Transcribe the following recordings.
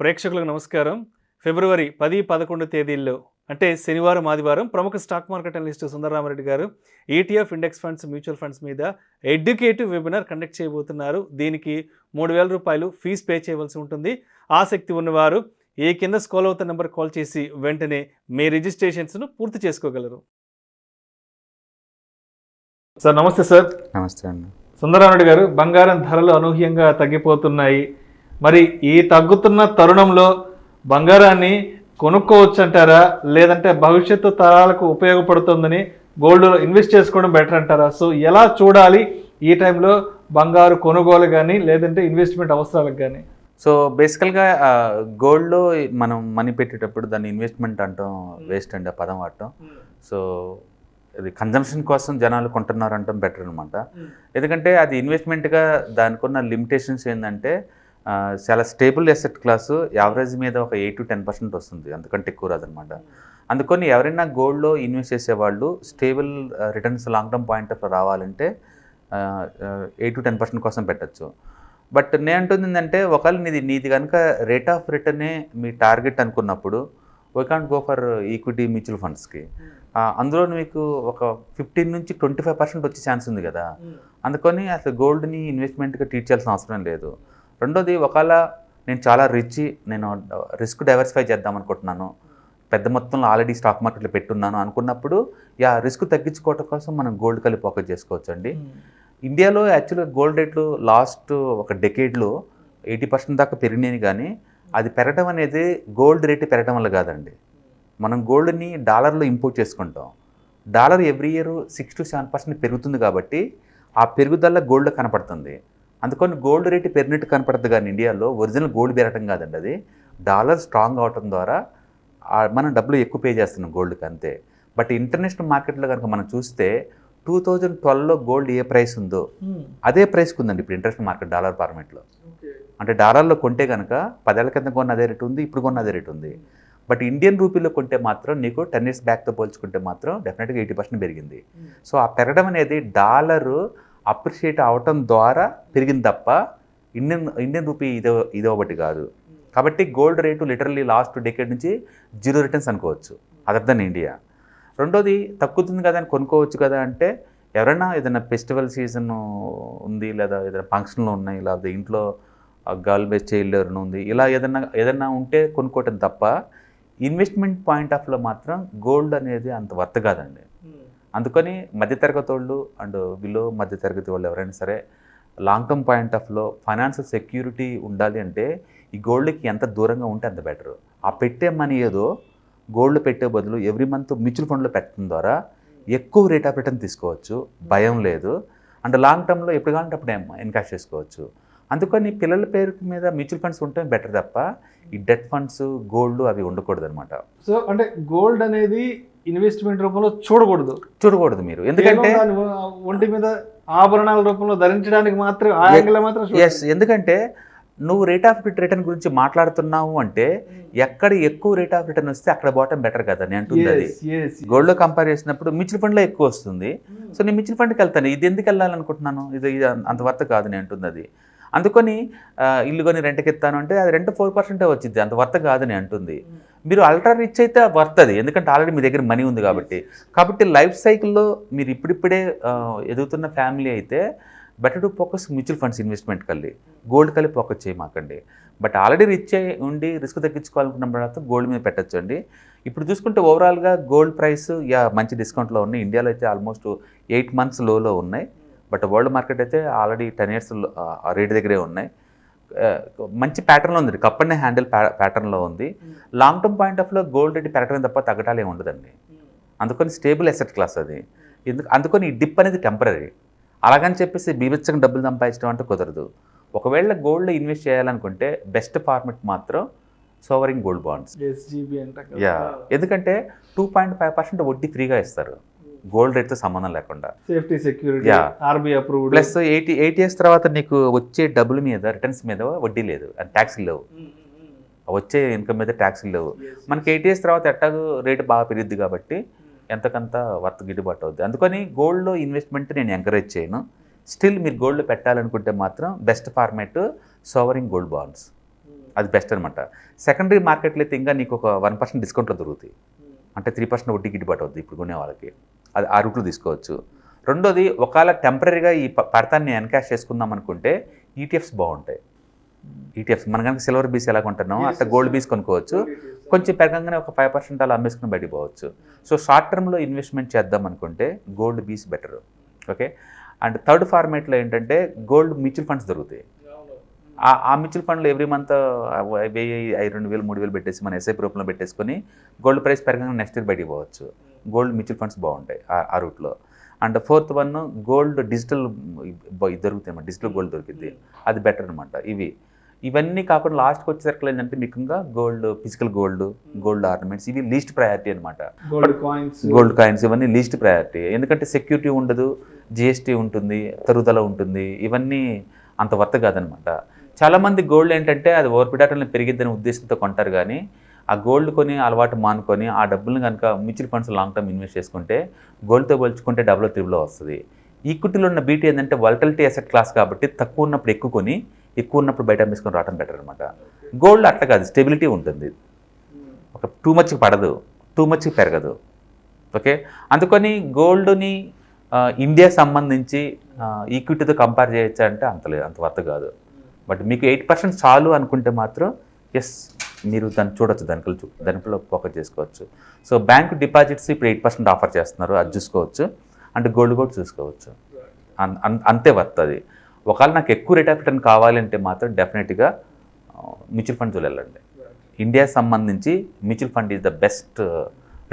ప్రేక్షకులకు నమస్కారం. ఫిబ్రవరి 10, 11 తేదీల్లో అంటే శనివారం, ఆదివారం ప్రముఖ స్టాక్ మార్కెట్ అనలిస్ట్ సుందరరామరెడ్డి గారు ETF index funds, mutual funds మీద ఎడ్యుకేటివ్ వెబినార్ కండక్ట్ చేయబోతున్నారు. దీనికి రూ. 3,000 ఫీజు పే చేయవలసి ఉంటుంది. ఆసక్తి ఉన్నవారు ఈ కింద స్క్రోల్ అవుతున్న నెంబర్ కాల్ చేసి వెంటనే మీ రిజిస్ట్రేషన్స్ను పూర్తి చేసుకోగలరు. సార్ నమస్తే సార్. నమస్తే అండి. సుందరరామరెడ్డి గారు, బంగారం ధరలు అనూహ్యంగా తగ్గిపోతున్నాయి. మరి ఈ తగ్గుతున్న తరుణంలో బంగారాన్ని కొనుక్కోవచ్చు అంటారా, లేదంటే భవిష్యత్తు తరాలకు ఉపయోగపడుతుందని గోల్డ్లో ఇన్వెస్ట్ చేసుకోవడం బెటర్ అంటారా? సో ఎలా చూడాలి ఈ టైంలో బంగారు కొనుగోలు కానీ లేదంటే ఇన్వెస్ట్మెంట్ అవసరాలకు కానీ? సో బేసికల్గా గోల్డ్లో మనం మనీ పెట్టేటప్పుడు దాన్ని ఇన్వెస్ట్మెంట్ అంటాం వేస్ట్ అండి, ఆ పదం వాడటం. సో ఇది కన్జంప్షన్ కోసం జనాలు కొంటున్నారు అంటాం బెటర్ అనమాట. ఎందుకంటే అది ఇన్వెస్ట్మెంట్గా దానికి ఉన్న లిమిటేషన్స్ ఏంటంటే చాలా స్టేబుల్ ఎసెట్ క్లాసు, యావరేజ్ మీద ఒక 8 to 10% వస్తుంది, అంతకంటే ఎక్కువ రాదనమాట. అందుకని ఎవరైనా గోల్డ్లో ఇన్వెస్ట్ చేసేవాళ్ళు stable returns long term point of రావాలంటే 8 to 10% కోసం పెట్టచ్చు. బట్ నేను అంటుంది ఏంటంటే, ఒకవేళ నీది కనుక రేట్ ఆఫ్ రిటర్నే మీ టార్గెట్ అనుకున్నప్పుడు why can't go for equity mutual ఫండ్స్కి. అందులో మీకు ఒక 15 నుంచి 25% వచ్చే ఛాన్స్ ఉంది కదా. అందుకని అసలు గోల్డ్ని ఇన్వెస్ట్మెంట్గా ట్రీట్ చేయాల్సిన అవసరం లేదు. రెండోది, ఒకవేళ నేను చాలా నేను రిస్క్ డైవర్సిఫై చేద్దాం అనుకుంటున్నాను, పెద్ద మొత్తంలో ఆల్రెడీ స్టాక్ మార్కెట్లో పెట్టున్నాను అనుకున్నప్పుడు రిస్క్ తగ్గించుకోవటం కోసం మనం గోల్డ్ కలిపి ఫోకస్ చేసుకోవచ్చు అండి. ఇండియాలో యాక్చువల్గా గోల్డ్ రేట్లు లాస్ట్ ఒక డెకేడ్లో 80% దాకా పెరిగినాయి, కానీ అది పెరగడం అనేది గోల్డ్ రేటు పెరగడం వల్ల కాదండి. మనం గోల్డ్ని డాలర్లో ఇంపోర్ట్ చేసుకుంటాం. డాలర్ ఎవ్రీ ఇయర్ 6 to 7% పెరుగుతుంది కాబట్టి ఆ పెరుగుదల గోల్డ్ కనపడుతుంది. అందుకని గోల్డ్ రేటు పెరిగినట్టు కనపడుతుంది, కానీ ఇండియాలో ఒరిజినల్ గోల్డ్ పెరగడం కాదండి. అది డాలర్ స్ట్రాంగ్ అవటం ద్వారా మనం డబ్బులు ఎక్కువ పే చేస్తున్నాం గోల్డ్కి, అంతే. బట్ ఇంటర్నేషనల్ మార్కెట్లో కనుక మనం చూస్తే 2012లో గోల్డ్ ఏ ప్రైస్ ఉందో అదే ప్రైస్కి ఉందండి ఇప్పుడు ఇంటర్నేషనల్ మార్కెట్ డాలర్ ఫార్మేట్లో. అంటే డాలర్లో కొంటే కనుక 10 ఏళ్ల కింద కొన్న అదే రేటు ఉంది, ఇప్పుడు కొన్న అదే రేటు ఉంది. బట్ ఇండియన్ రూపీలో కొంటే మాత్రం నీకు 10 years బ్యాక్తో పోల్చుకుంటే మాత్రం డెఫినెట్గా 80% పెరిగింది. సో ఆ పెరగడం అనేది డాలరు అప్రిషియేట్ అవటం ద్వారా పెరిగింది తప్ప ఇండియన్ రూపీ ఇదో ఒకటి కాదు. కాబట్టి gold rate literally last decade నుంచి 0 రిటర్న్స్ అనుకోవచ్చు, అదర్ దెన్ ఇండియా. రెండోది, తగ్గుతుంది కదా అని కొనుక్కోవచ్చు కదా అంటే, ఎవరైనా ఏదైనా ఫెస్టివల్ సీజన్ ఉంది, లేదా ఏదైనా ఫంక్షన్లు ఉన్నాయి, లేదా ఇంట్లో గర్ల్ బేస్ చైల్డ్ ఎవరైనా ఉంది, ఇలా ఏదైనా ఉంటే కొనుక్కోవటం తప్ప ఇన్వెస్ట్మెంట్ పాయింట్ ఆఫ్లో మాత్రం గోల్డ్ అనేది అంత వర్త్ కాదండి. అందుకని మధ్యతరగతి వాళ్ళు అండ్ బిలో మధ్యతరగతి వాళ్ళు ఎవరైనా సరే లాంగ్ టర్మ్ పాయింట్ ఆఫ్లో ఫైనాన్షియల్ సెక్యూరిటీ ఉండాలి అంటే ఈ గోల్డ్కి ఎంత దూరంగా ఉంటే అంత బెటరు. ఆ పెట్టే మనీ ఏదో గోల్డ్ పెట్టే బదులు ఎవ్రీ మంత్ మ్యూచువల్ ఫండ్లో పెట్టడం ద్వారా ఎక్కువ రేట్ ఆఫ్ రిటర్న్ తీసుకోవచ్చు, భయం లేదు. అండ్ లాంగ్ టర్మ్లో ఎప్పుడు కావాలంటే అప్పుడు ఎన్కాష్ చేసుకోవచ్చు. అందుకని పిల్లల పేరు మీద మ్యూచువల్ ఫండ్స్ ఉంటే బెటర్ తప్ప ఈ డెట్ ఫండ్స్, గోల్డ్ అవి ఉండకూడదు అనమాట. సో అంటే గోల్డ్ అనేది ఇన్వెస్ట్మెంట్ రూపంలో చూడకూడదు మీరు, ఎందుకంటే ఒంటి మీద ఆభరణాల రూపంలో ధరించడానికి మాత్రం ఎస్. ఎందుకంటే నువ్వు రేట్ ఆఫ్ రిటర్న్ గురించి మాట్లాడుతున్నావు అంటే ఎక్కడ ఎక్కువ రేట్ ఆఫ్ రిటర్న్ వస్తే అక్కడ పోవటం బెటర్ కదా నేను అంటుంది. అది గోల్డ్లో కంపేర్ చేసినప్పుడు మ్యూచువల్ ఫండ్లో ఎక్కువ వస్తుంది. సో నేను మ్యూచువల్ ఫండ్కి వెళ్తాను, ఇది ఎందుకు వెళ్ళాలనుకుంటున్నాను, ఇది అంత వర్త్ కాదు నేను అంటుంది. అది అందుకని ఇల్లు కొని రెంట్కి ఇస్తాను అంటే అది 4% వచ్చింది, అంత వర్త్ కాదని అంటుంది. మీరు అల్ట్రా రిచ్ అయితే వర్త్ అది, ఎందుకంటే ఆల్రెడీ మీ దగ్గర మనీ ఉంది కాబట్టి లైఫ్ సైకిల్లో మీరు ఇప్పుడిప్పుడే ఎదుగుతున్న ఫ్యామిలీ అయితే better to focus mutual funds investment కలిగి, గోల్డ్ కలిపి ఫోకస్ చేయమాకండి. బట్ ఆల్రెడీ రిచ్ అయి ఉండి రిస్క్ తగ్గించుకోవాలనుకున్న తర్వాత గోల్డ్ మీద పెట్టచ్చు అండి. ఇప్పుడు చూసుకుంటే ఓవరాల్గా గోల్డ్ ప్రైస్ మంచి డిస్కౌంట్లో ఉన్నాయి. ఇండియాలో అయితే ఆల్మోస్ట్ 8 months లోలో ఉన్నాయి. బట్ వరల్డ్ మార్కెట్ అయితే ఆల్రెడీ 10 years రేట్ దగ్గరే ఉన్నాయి. మంచి ప్యాటర్న్లో ఉంది, కప్ అండ్ హ్యాండిల్ ప్యాటర్న్లో ఉంది. లాంగ్ టర్మ్ పాయింట్ ఆఫ్లో గోల్డ్ రేట్ పెరగడం తప్ప తగ్గటాలే ఉండదండి. అందుకని స్టేబుల్ ఎసెట్ క్లాస్ అది. అందుకని ఈ డిప్ అనేది టెంపరీ. అలాగని చెప్పేసి బీభత్సంగా డబ్బులు సంపాదించడం అంటే కుదరదు. ఒకవేళ గోల్డ్లో ఇన్వెస్ట్ చేయాలనుకుంటే బెస్ట్ ఫార్మెట్ మాత్రం సోవరింగ్ గోల్డ్ బాండ్స్. ఎందుకంటే 2.5% వడ్డీ ఫ్రీగా ఇస్తారు, గోల్డ్ రేట్తో సంబంధం లేకుండా. Safety, security, RBI approved. Plus 8 years తర్వాత నీకు వచ్చే డబ్బుల మీద, రిటర్న్స్ మీద వడ్డీ లేదు, ట్యాక్స్లు లేవు, వచ్చే ఇన్కమ్ మీద ట్యాక్స్లు లేవు. మనకి 8 years తర్వాత ఎట్టాగో రేటు బాగా పెరిగిద్ది కాబట్టి ఎంతకంత వర్త్ గిట్టుబాటు అవుద్ది. అందుకని గోల్డ్లో ఇన్వెస్ట్మెంట్ నేను ఎంకరేజ్ చేయను. స్టిల్ మీరు గోల్డ్ పెట్టాలనుకుంటే మాత్రం best format sovereign gold bonds. అది బెస్ట్ అనమాట. సెకండరీ మార్కెట్లో అయితే ఇంకా నీకు ఒక 1% డిస్కౌంట్లో దొరుకుతాయి, అంటే 3% వడ్డీ గిట్టుబాటు అవుతుంది ఇప్పుడు కొనే వాళ్ళకి. అది ఆ రూట్లో తీసుకోవచ్చు. రెండోది, ఒకవేళ టెంపరీగా ఈ పడతాన్ని ఎన్కాష్ చేసుకుందాం అనుకుంటే ఈటీఎఫ్స్ బాగుంటాయి. ఈటీఎఫ్స్ మన కనుక సిల్వర్ బీస్ ఎలా కొంటున్నామో అట్లా గోల్డ్ బీస్ కొనుక్కోవచ్చు. కొంచెం పెరగంగానే ఒక 5% అలా అమ్మేసుకుని బయటికి పోవచ్చు. సో షార్ట్ టర్మ్లో ఇన్వెస్ట్మెంట్ చేద్దాం అనుకుంటే గోల్డ్ బీస్ బెటర్. ఓకే. అండ్ థర్డ్ ఫార్మేట్లో ఏంటంటే గోల్డ్ మ్యూచువల్ ఫండ్స్ దొరుకుతాయి. ఆ మ్యూచువల్ ఫండ్లో ఎవ్రీ మంత్ 1000, 2000, 3000 పెట్టేసి మన ఎస్ఐపి రూపంలో పెట్టేసుకొని గోల్డ్ ప్రైస్ పెరగంగా నెక్స్ట్ ఇయర్ బయటికి పోవచ్చు. గోల్డ్ మ్యూచువల్ ఫండ్స్ బాగుంటాయి ఆ రూట్లో. And fourth one, gold digital దొరుకుతాయి అన్నమాట. డిజిటల్ గోల్డ్ దొరికింది, అది బెటర్ అనమాట. ఇవన్నీ కాకుండా లాస్ట్కి వచ్చేసరికి ఏంటంటే మీకు ఇంకా గోల్డ్, ఫిజికల్ గోల్డ్ ఆర్నమెంట్స్, ఇవి లీస్ట్ ప్రయారిటీ అనమాట. గోల్డ్ కాయిన్స్ ఇవన్నీ లీస్ట్ ప్రయారిటీ. ఎందుకంటే సెక్యూరిటీ ఉండదు, జిఎస్టీ ఉంటుంది, తరుగుదల ఉంటుంది, ఇవన్నీ అంత వర్త్ కాదనమాట. చాలామంది గోల్డ్ ఏంటంటే అది ఓవర్పిడాటంలో పెరిగిద్దని ఉద్దేశంతో కొంటారు, కానీ ఆ గోల్డ్ కొని అలవాటు మానుకొని ఆ డబ్బులను కనుక mutual funds long term invest చేసుకుంటే గోల్డ్తో పోల్చుకుంటే డబుల్ త్రిబుల్ వస్తుంది. ఈక్విటీలో ఉన్న బీటీ ఏంటంటే వాలటిలిటీ అసెట్ క్లాస్ కాబట్టి తక్కువ ఉన్నప్పుడు ఎక్కువ కొని, ఎక్కువ ఉన్నప్పుడు బయట అమ్మేసుకొని రావడం బెటర్ అనమాట. గోల్డ్ అట్లా కాదు, స్టెబిలిటీ ఉంటుంది. ఒక టూ మచ్కి పడదు, టూ మచ్కి పెరగదు. ఓకే. అందుకని గోల్డ్ని ఇండియా సంబంధించి ఈక్విటీతో కంపేర్ చేయొచ్చా అంటే అంత వర్త్ కాదు. బట్ మీకు 8% చాలు అనుకుంటే మాత్రం ఎస్, మీరు దాన్ని చూడొచ్చు, దానిలో ఫోకస్ చేసుకోవచ్చు. సో బ్యాంక్ డిపాజిట్స్ ఇప్పుడు 8% ఆఫర్ చేస్తున్నారు, అది చూసుకోవచ్చు. అంటే గోల్డ్ కూడా చూసుకోవచ్చు. అంతే వర్త్ అది. ఒకవేళ నాకు ఎక్కువ రేట్ ఆఫ్ రిటర్న్ కావాలంటే మాత్రం డెఫినెట్గా మ్యూచువల్ ఫండ్స్ వెళ్ళండి. ఇండియా సంబంధించి mutual fund is the best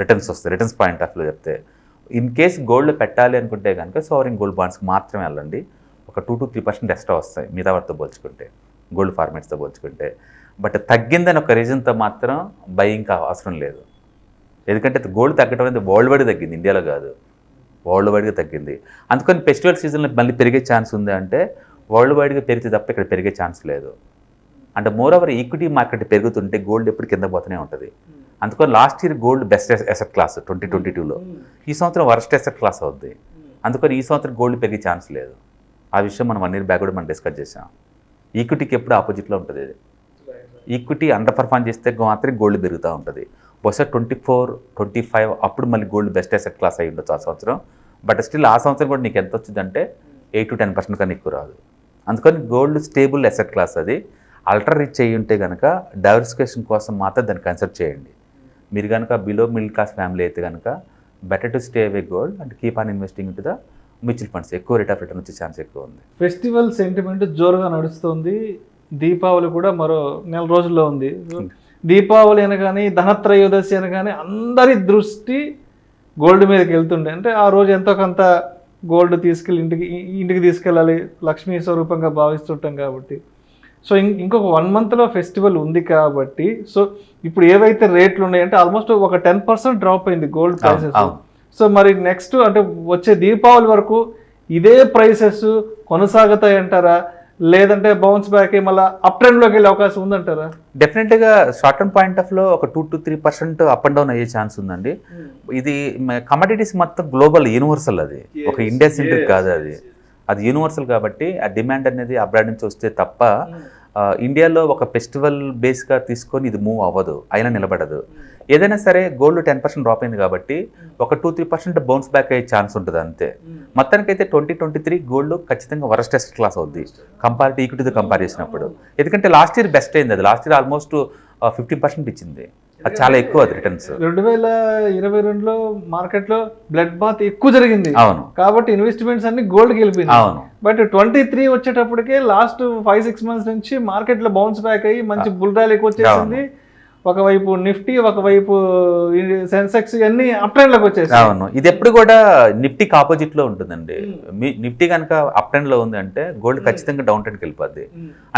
returns వస్తాయి. రిటర్న్స్ పాయింట్ ఆఫ్ వ్యూ చెప్తే ఇన్ కేస్ గోల్డ్ పెట్టాలి అనుకుంటే కనుక సావరిన్ గోల్డ్ బాండ్స్కి మాత్రమే వెళ్ళండి. ఒక 2 to 3% ఎక్స్ట్రా వస్తాయి మిగతా వాటితో పోల్చుకుంటే, గోల్డ్ ఫార్మేట్స్తో పోల్చుకుంటే. బట్ తగ్గిందని ఒక రీజన్తో మాత్రం బయింగ్ అవసరం లేదు. ఎందుకంటే గోల్డ్ తగ్గడం అనేది వరల్డ్ వైడ్గా తగ్గింది, ఇండియాలో కాదు, వరల్డ్ వైడ్గా తగ్గింది. అందుకని ఫెస్టివల్ సీజన్లో మళ్ళీ పెరిగే ఛాన్స్ ఉంది అంటే వరల్డ్ వైడ్గా పెరిగితే తప్ప ఇక్కడ పెరిగే ఛాన్స్ లేదు. అంటే మోర్ ఓవర్ ఈక్విటీ మార్కెట్ పెరుగుతుంటే గోల్డ్ ఎప్పుడు కింద పోతూనే ఉంటుంది. అందుకని last year gold best asset class 2022లో, ఈ సంవత్సరం వర్స్ట్ ఎసెట్ క్లాస్ అవుద్ది. అందుకని ఈ సంవత్సరం గోల్డ్ పెరిగే ఛాన్స్ లేదు. ఆ విషయం మనం 1 year బ్యాక్ కూడా మనం డిస్కస్ చేసాం. ఈక్విటీకి ఎప్పుడు ఆపోజిట్లో ఉంటుంది. ఈక్విటీ అండర్ పర్ఫార్మ్ చేస్తే మాత్రం గోల్డ్ పెరుగుతూ ఉంటుంది. బహుశా 24, 25 అప్పుడు మళ్ళీ గోల్డ్ బెస్ట్ ఎసెట్ క్లాస్ అయ్యి ఉండొచ్చు ఆ సంవత్సరం. బట్ స్టిల్ ఆ సంవత్సరం కూడా నీకు ఎంత వచ్చిందంటే 8 to 10% కన్నా ఎక్కువ రాదు. అందుకని గోల్డ్ స్టేబుల్ ఎసెట్ క్లాస్. అది అల్ట్రా రిచ్ అయ్యి ఉంటే కనుక డైవర్సిఫికేషన్ కోసం మాత్రం దాన్ని కన్సిడర్ చేయండి. మీరు కనుక బిలో మిడిల్ క్లాస్ ఫ్యామిలీ అయితే కనుక better to stay away gold and keep on investing in to the mutual funds. ఎక్కువ రేట్ ఆఫ్ రిటర్న్ వచ్చే ఛాన్స్ ఎక్కువ ఉంది. ఫెస్టివల్ సెంటిమెంట్ జోరుగా నడుస్తుంది. దీపావళి కూడా మరో 4 రోజుల్లో ఉంది. దీపావళి అనగానే, ధనత్రయోదశి అనగానే అందరి దృష్టి గోల్డ్ మీదకి వెళ్తుండే. అంటే ఆ రోజు ఎంతో కొంత గోల్డ్ తీసుకెళ్ళి ఇంటికి తీసుకెళ్ళాలి, లక్ష్మీ స్వరూపంగా భావిస్తుంటాం కాబట్టి. సో ఇంకొక 1 monthలో ఫెస్టివల్ ఉంది కాబట్టి, సో ఇప్పుడు ఏవైతే రేట్లు ఉన్నాయంటే ఆల్మోస్ట్ ఒక 10% డ్రాప్ అయింది గోల్డ్ ప్రైసెస్. సో మరి నెక్స్ట్ అంటే వచ్చే దీపావళి వరకు ఇదే ప్రైసెస్ కొనసాగుతాయి అంటారా, లేదంటే బౌన్స్ బ్యాక్ మళ్ళీ అప్ ట్రెండ్లోకి వెళ్ళే అవకాశం ఉందంటారా? డెఫినెట్గా షార్ట్ టర్మ్ పాయింట్ ఆఫ్ లో ఒక 2 to 3% అప్ అండ్ డౌన్ అయ్యే ఛాన్స్ ఉందండి. ఇది కమోడిటీస్ మొత్తం గ్లోబల్ యూనివర్సల్, అది ఒక ఇండియా సెంట్రిక్ కాదు, అది యూనివర్సల్ కాబట్టి ఆ డిమాండ్ అనేది అబ్రాడ్ నుంచి వస్తే తప్ప ఇండియాలో ఒక ఫెస్టివల్ బేస్గా తీసుకొని ఇది మూవ్ అవ్వదు, అయినా నిలబడదు. ఏదైనా సరే గోల్డ్ 10% డ్రాప్ అయింది కాబట్టి ఒక 2-3% బౌన్స్ బ్యాక్ అయ్యే ఛాన్స్ ఉంటుంది అంతే. మొత్తానికైతే 2023 గోల్డ్ ఖచ్చితంగా వరస్ట్ ఎసెట్ క్లాస్ అవుద్ది కంపేర్ టు ఈక్విటీతో కంపేర్ చేసినప్పుడు. ఎందుకంటే లాస్ట్ ఇయర్ బెస్ట్ అయింది, అది లాస్ట్ ఇయర్ ఆల్మోస్ట్ 50% ఇచ్చింది, అది చాలా ఎక్కువ. అది రిటర్న్స్ 2022లో మార్కెట్లో బ్లడ్ బాత్ ఎక్కువ జరిగింది. అవును, కాబట్టి ఇన్వెస్ట్మెంట్స్ అన్ని గోల్డ్కి వెళ్ళిపోయింది. అవును. బట్ 23 వచ్చేటప్పటికే లాస్ట్ 5-6 months నుంచి మార్కెట్లో బౌన్స్ బ్యాక్ అయ్యి మంచి బుల్ ర్యాలీ ఎక్కువ వచ్చేసింది. ఒకవైపు నిఫ్టీ, ఒకవైపు సెన్సెక్స్ అన్ని అప్ ట్రెండ్ లోకి వచ్చేసాయి. అవును, ఇది ఎప్పుడు కూడా నిఫ్టీకి ఆపోజిట్ లో ఉంటుందండి. నిఫ్టీ కనుక అప్ ట్రెండ్ లో ఉంది అంటే గోల్డ్ ఖచ్చితంగా డౌన్ ట్రెండ్కి వెళ్ళిపోద్ది.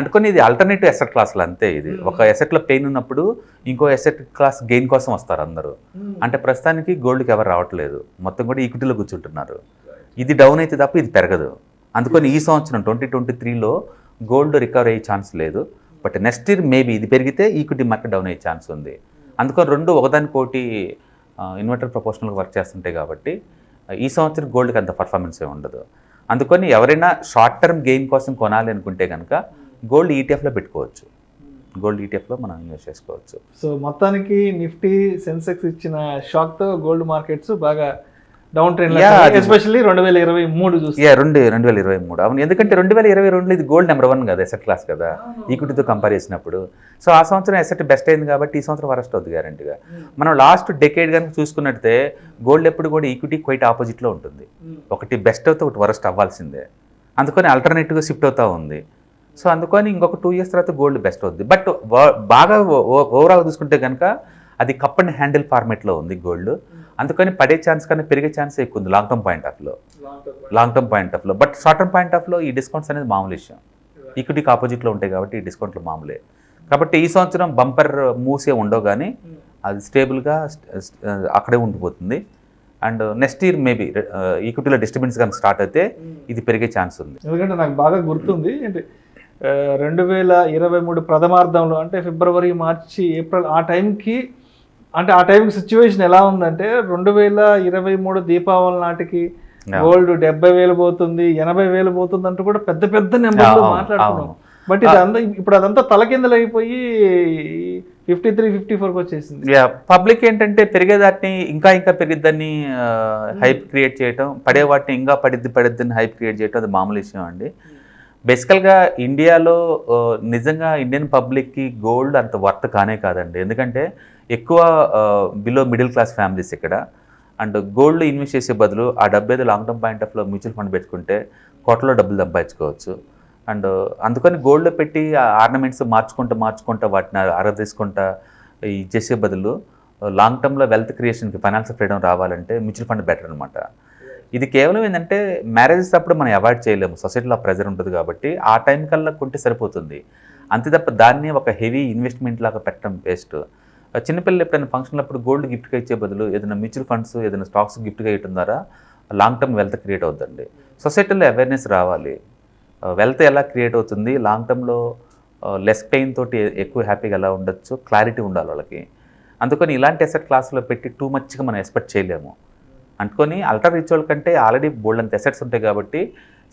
అందుకని ఇది ఆల్టర్నేటివ్ ఎసెట్ క్లాస్లో అంతే. ఇది ఒక ఎసెట్ లో పెయిన్ ఉన్నప్పుడు ఇంకో ఎసెట్ క్లాస్ గెయిన్ కోసం వస్తారు అందరూ. అంటే ప్రస్తుతానికి గోల్డ్కి ఎవరు రావట్లేదు, మొత్తం కూడా ఈక్విటీలో కూర్చుంటున్నారు. ఇది డౌన్ అయితే తప్ప ఇది పెరగదు. అందుకని ఈ సంవత్సరం 2023లో గోల్డ్ రికవర్ అయ్యే ఛాన్స్ లేదు. బట్ నెక్స్ట్ ఇయర్ మేబీ ఇది పెరిగితే ఈక్విటీ మార్కెట్ డౌన్ అయ్యే ఛాన్స్ ఉంది. అందుకని రెండు ఒకదానికోటి ఇన్వర్టర్ ప్రపోర్షనల్గా వర్క్ చేస్తుంటాయి కాబట్టి ఈ సంవత్సరం గోల్డ్కి అంత పర్ఫార్మెన్స్ ఏ ఉండదు. అందుకని ఎవరైనా షార్ట్ టర్మ్ గెయిన్ కోసం కొనాలి అనుకుంటే కనుక గోల్డ్ ఈటీఎఫ్లో పెట్టుకోవచ్చు. గోల్డ్ ఈటీఎఫ్లో మనం ఇన్వెస్ట్ చేసుకోవచ్చు. సో మొత్తానికి నిఫ్టీ సెన్సెక్స్ ఇచ్చిన షాక్తో గోల్డ్ మార్కెట్స్ బాగా డౌన్ ట్రెండ్, ఎస్పెషల్లీ 2023 చూస్తే 2023 అవును. ఎందుకంటే 2022లో ఇది గోల్డ్ నెంబర్ 1 కదా, ఎసెట్ క్లాస్ కదా, ఈక్విటీతో కంపేర్ చేసినప్పుడు. సో ఆ సంవత్సరం ఎసెట్ బెస్ట్ అయింది కాబట్టి ఈ సంవత్సరం వరస్ట్ అవుతుంది గ్యారంటీగా. మనం లాస్ట్ డెకేడ్ కనుక చూసుకున్నట్టే గోల్డ్ ఎప్పుడు కూడా ఈక్విటీ క్వైట్ ఆపోజిట్లో ఉంటుంది. ఒకటి బెస్ట్ అవుతే ఒకటి వరస్ట్ అవ్వాల్సిందే. అందుకని ఆల్టర్నేటివ్గా షిఫ్ట్ అవుతూ ఉంది. సో అందుకని ఇంకొక 2 years తర్వాత గోల్డ్ బెస్ట్ అవుద్ది. బట్ బాగా ఓవరాల్ చూసుకుంటే కనుక అది కప్ అండ్ హ్యాండిల్ ఫార్మేట్లో ఉంది గోల్డ్. అందుకని పడే ఛాన్స్ కన్నా పెరిగే ఛాన్స్ ఎక్కువ ఉంది లాంగ్ టర్మ్ పాయింట్ ఆఫ్లో. బట్ షార్ట్ టర్మ్ పాయింట్ ఆఫ్లో ఈ డిస్కౌంట్స్ అనేది మామూలు విషయం. ఈక్విటీకి ఆపోజిట్లో ఉంటాయి కాబట్టి ఈ డిస్కౌంట్లు మామూలే. కాబట్టి ఈ సంవత్సరం బంపర్ మూవ్స్ ఉండవు, కానీ అది స్టేబుల్గా అక్కడే ఉండిపోతుంది. అండ్ నెక్స్ట్ ఇయర్ మేబీ ఈక్విటీలో డిస్టర్బెన్స్ కానీ స్టార్ట్ అయితే ఇది పెరిగే ఛాన్స్ ఉంది. ఎందుకంటే నాకు బాగా గుర్తుంది అంటే 2023 ప్రథమార్థంలో అంటే ఫిబ్రవరి, మార్చి, ఏప్రిల్ ఆ టైంకి సిచ్యువేషన్ ఎలా ఉందంటే 2023 దీపావళి నాటికి గోల్డ్ 70,000 పోతుంది, 80,000 పోతుంది అంటూ కూడా పెద్ద పెద్ద నెంబర్లు మాట్లాడుతున్నాం. బట్ ఇప్పుడు అదంతా తలకిందలైపోయి 53-54 వచ్చేసింది. పబ్లిక్ ఏంటంటే పెరిగేదాన్ని ఇంకా పెరిగిద్దని హైప్ క్రియేట్ చేయటం, పడే వాటిని ఇంకా పడిద్దని హైప్ క్రియేట్ చేయటం అది మామూలు విషయం అండి. బేసికల్గా ఇండియాలో నిజంగా ఇండియన్ పబ్లిక్కి గోల్డ్ అంత వర్త్ కాదండి. ఎందుకంటే ఎక్కువ బిలో మిడిల్ క్లాస్ ఫ్యామిలీస్ ఇక్కడ. అండ్ గోల్డ్ ఇన్వెస్ట్ చేసే బదులు ఆ డబ్బు ఏదో లాంగ్ టర్మ్ పాయింట్ ఆఫ్లో మ్యూచువల్ ఫండ్ పెట్టుకుంటే కోట్లలో డబ్బులు సంపాదించుకోవచ్చు. అండ్ అందుకని గోల్డ్లో పెట్టి ఆర్నమెంట్స్ మార్చుకుంటా వాటిని అరదీసుకుంటా ఇది చేసే బదులు లాంగ్ టర్మ్లో వెల్త్ క్రియేషన్కి ఫైనాన్షియల్ ఫ్రీడమ్ రావాలంటే మ్యూచువల్ ఫండ్ బెటర్ అనమాట. ఇది కేవలం ఏంటంటే మ్యారేజెస్ అప్పుడు మనం అవాయిడ్ చేయలేము, సొసైటీలో ప్రెజర్ ఉంటుంది కాబట్టి ఆ టైం కల్లా కొంటే సరిపోతుంది. అంతే తప్ప దాన్ని ఒక హెవీ ఇన్వెస్ట్మెంట్ లాగా పెట్టడం వేస్ట్. చిన్నపిల్లలు ఎప్పుడైనా ఫంక్షన్ అప్పుడు గోల్డ్ గిఫ్ట్గా ఇచ్చే బదులు ఏదైనా మ్యూచువల్ ఫండ్స్, ఏదైనా స్టాక్స్ గిఫ్ట్గా ఇవ్వడం ద్వారా లాంగ్ టర్మ్ వెల్త్ క్రియేట్ అవుతుందండి. సొసైటీలో అవేర్నెస్ రావాలి, వెల్త్ ఎలా క్రియేట్ అవుతుంది, లాంగ్ టర్మ్లో లెస్ పెయిన్ తోటి ఎక్కువ హ్యాపీగా ఎలా ఉండొచ్చు, క్లారిటీ ఉండాలి వాళ్ళకి. అందుకని ఇలాంటి అసెట్ క్లాస్లో పెట్టి టూ మచ్గా మనం ఎక్స్పెక్ట్ చేయలేము. అనుకొని అల్ట్రా రిచ్ వాళ్ళ కంటే ఆల్రెడీ బోల్డ్ అంత అసెట్స్ ఉంటాయి కాబట్టి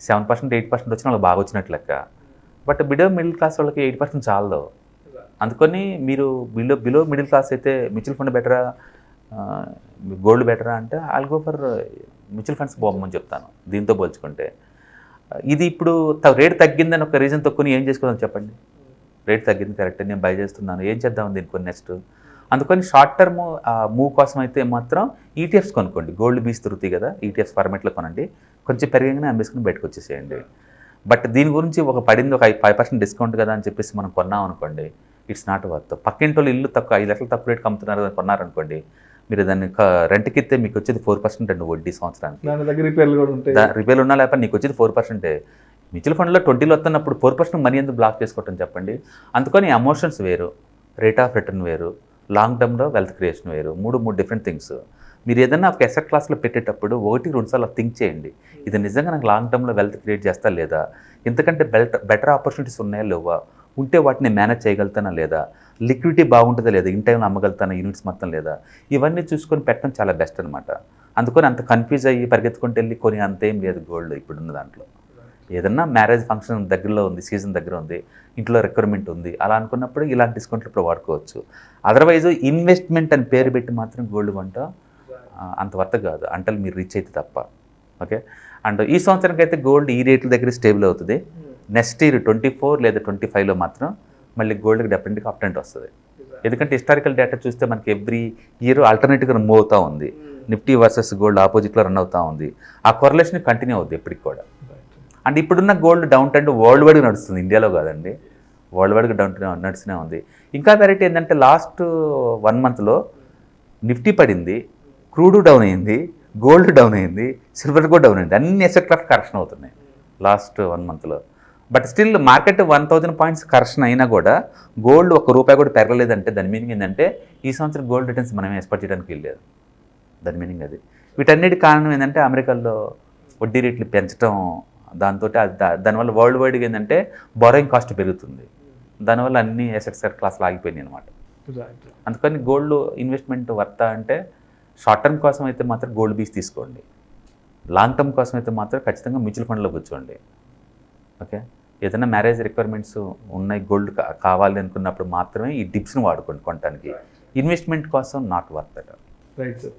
7%, 8% వచ్చిన వాళ్ళకి బాగా వచ్చినట్లు లెక్క. బట్ బిలో మిడిల్ క్లాస్ వాళ్ళకి 8% చాలదు. అందుకని మీరు బిలో మిడిల్ క్లాస్ అయితే మ్యూచువల్ ఫండ్ బెటరా, గోల్డ్ బెటరా అంటే I'll go for mutual funds బాగుందని చెప్తాను దీంతో పోల్చుకుంటే. ఇది ఇప్పుడు రేట్ తగ్గిందని ఒక రీజన్ తక్కువ ఏం చేసుకోదాం చెప్పండి. రేట్ తగ్గింది కరెక్ట్, నేను బై చేస్తున్నాను, ఏం చేద్దాం దీనికి నెక్స్ట్. అందుకని షార్ట్ టర్మ్ మూవ్ కోసం అయితే మాత్రం ఈటీఎఫ్స్ కొనుక్కోండి. గోల్డ్ బీస్ తిరుగుతాయి కదా, ఈటీఎఫ్స్ ఫార్మేట్లో కొనండి, కొంచెం పెరిగానే అమ్మేసుకుని బయటకు వచ్చేసేయండి. బట్ దీని గురించి ఒక 5% డిస్కౌంట్ కదా అని చెప్పేసి మనం కొన్నాం అనుకోండి, ఇట్స్ నాట్ వర్త్. పక్కింటి వాళ్ళు ఇల్లు 5 లక్షలు తక్కువ రేటుకి అమ్ముతున్నారు కదా కొన్నారనుకోండి, మీరు దాన్ని రెంట్కి ఇస్తే మీకు వచ్చేది 4% అండి వడ్డీ సంవత్సరానికి. రిపేర్లు ఉన్నా లేకపోతే నీకు వచ్చేది 4%. మ్యూచువల్ ఫండ్లో 20లో వస్తున్నప్పుడు 4% మనీ ఎందుకు బ్లాక్ చేసుకోవటం చెప్పండి. అందుకని ఎమోషన్స్ వేరు, రేట్ ఆఫ్ రిటర్న్ వేరు, లాంగ్ టర్మ్లో వెల్త్ క్రియేషన్ వేరు, మూడు డిఫరెంట్ థింగ్స్. మీరు ఏదైనా ఒక అసెట్ క్లాస్లో పెట్టేటప్పుడు 1-2 సార్లు థింక్ చేయండి, ఇది నిజంగా నాకు లాంగ్ టర్మ్లో వెల్త్ క్రియేట్ చేస్తా లేదా, ఎందుకంటే బెటర్ ఆపర్చునిటీస్ ఉన్నాయా లేవా, ఉంటే వాటిని మేనేజ్ చేయగలుగుతానా లేదా, లిక్విడిటీ బాగుంటుందా లేదా, ఇన్ టైంలో అమ్మగలుగుతానా యూనిట్స్ మొత్తం లేదా, ఇవన్నీ చూసుకొని పెట్టడం చాలా బెస్ట్ అనమాట. అందుకని అంత కన్ఫ్యూజ్ అయ్యి పరిగెత్తుకుంటూ వెళ్ళి కొని అంతేం లేదు గోల్డ్ ఇప్పుడున్న దాంట్లో. ఏదన్నా మ్యారేజ్ ఫంక్షన్ దగ్గరలో ఉంది, సీజన్ దగ్గర ఉంది, ఇంట్లో రిక్వైర్మెంట్ ఉంది, అలా అనుకున్నప్పుడు ఇలాంటి డిస్కౌంట్లు ఇప్పుడు వాడుకోవచ్చు. అదర్వైజ్ ఇన్వెస్ట్మెంట్ అని పేరు పెట్టి మాత్రం గోల్డ్ కొంట అంత వర్త కాదు అంటల్ మీరు రీచ్ అయితే తప్ప. ఓకే. అండ్ ఈ సంవత్సరానికి అయితే గోల్డ్ ఈ రేట్ల దగ్గర స్టేబుల్ అవుతుంది. నెక్స్ట్ ఇయర్ 24 లేదా 25లో మాత్రం మళ్ళీ గోల్డ్కి డెఫినెట్గా అప్ ట్రెండ్ వస్తుంది. ఎందుకంటే హిస్టారికల్ డేటా చూస్తే మనకి ఎవ్రీ ఇయర్ ఆల్టర్నేటివ్గా మూవ్ అవుతూ ఉంది. నిఫ్టీ వర్సెస్ గోల్డ్ ఆపోజిట్లో రన్ అవుతూ ఉంది. ఆ కొరలేషన్ కంటిన్యూ అవుద్ది ఎప్పటికి కూడా. అండ్ ఇప్పుడున్న గోల్డ్ డౌన్ ట్రెండ్ వరల్డ్ వైడ్గా నడుస్తుంది, ఇండియాలో కాదండి, వరల్డ్ వైడ్గా డౌన్ ట్రెండ్ నడుస్తూనే ఉంది. ఇంకా వెరైటీ ఏంటంటే లాస్ట్ 1 మంత్లో నిఫ్టీ పడింది, క్రూడ్ డౌన్ అయింది, గోల్డ్ డౌన్ అయింది, సిల్వర్ కూడా డౌన్ అయింది, అన్ని అసెట్ క్లాస్ కరెక్షన్ అవుతున్నాయి లాస్ట్ 1 మంత్లో. But still market 1000 points correction అయినా కూడా గోల్డ్ ₹1 కూడా పెరగలేదంటే దాని మీనింగ్ ఏంటంటే ఈ సంవత్సరం గోల్డ్ రిటర్న్స్ మనమే ఎక్స్పెక్ట్ చేయడానికి వెళ్ళలేదు. దాని మీనింగ్ అది. వీటన్నిటి కారణం ఏంటంటే అమెరికాలో వడ్డీ రేట్లు పెంచడం, దాంతో దానివల్ల వరల్డ్ వైడ్గా ఏంటంటే బారోయింగ్ కాస్ట్ పెరుగుతుంది, దానివల్ల అన్ని అసెట్స్ క్లాస్లు ఆగిపోయినాయి అనమాట. అందుకని గోల్డ్ ఇన్వెస్ట్మెంట్ వర్తా అంటే షార్ట్ టర్మ్ కోసం అయితే మాత్రం గోల్డ్ బీస్ తీసుకోండి, లాంగ్ టర్మ్ కోసం అయితే మాత్రం ఖచ్చితంగా మ్యూచువల్ ఫండ్లో కూర్చోండి. ఓకే. ఏదైనా మ్యారేజ్ రిక్వైర్మెంట్స్ ఉన్నాయి, గోల్డ్ కావాలి అనుకున్నప్పుడు మాత్రమే ఈ డిప్స్ని వాడుకోండి కొనడానికి. ఇన్వెస్ట్మెంట్ కోసం not worth that. Right sir.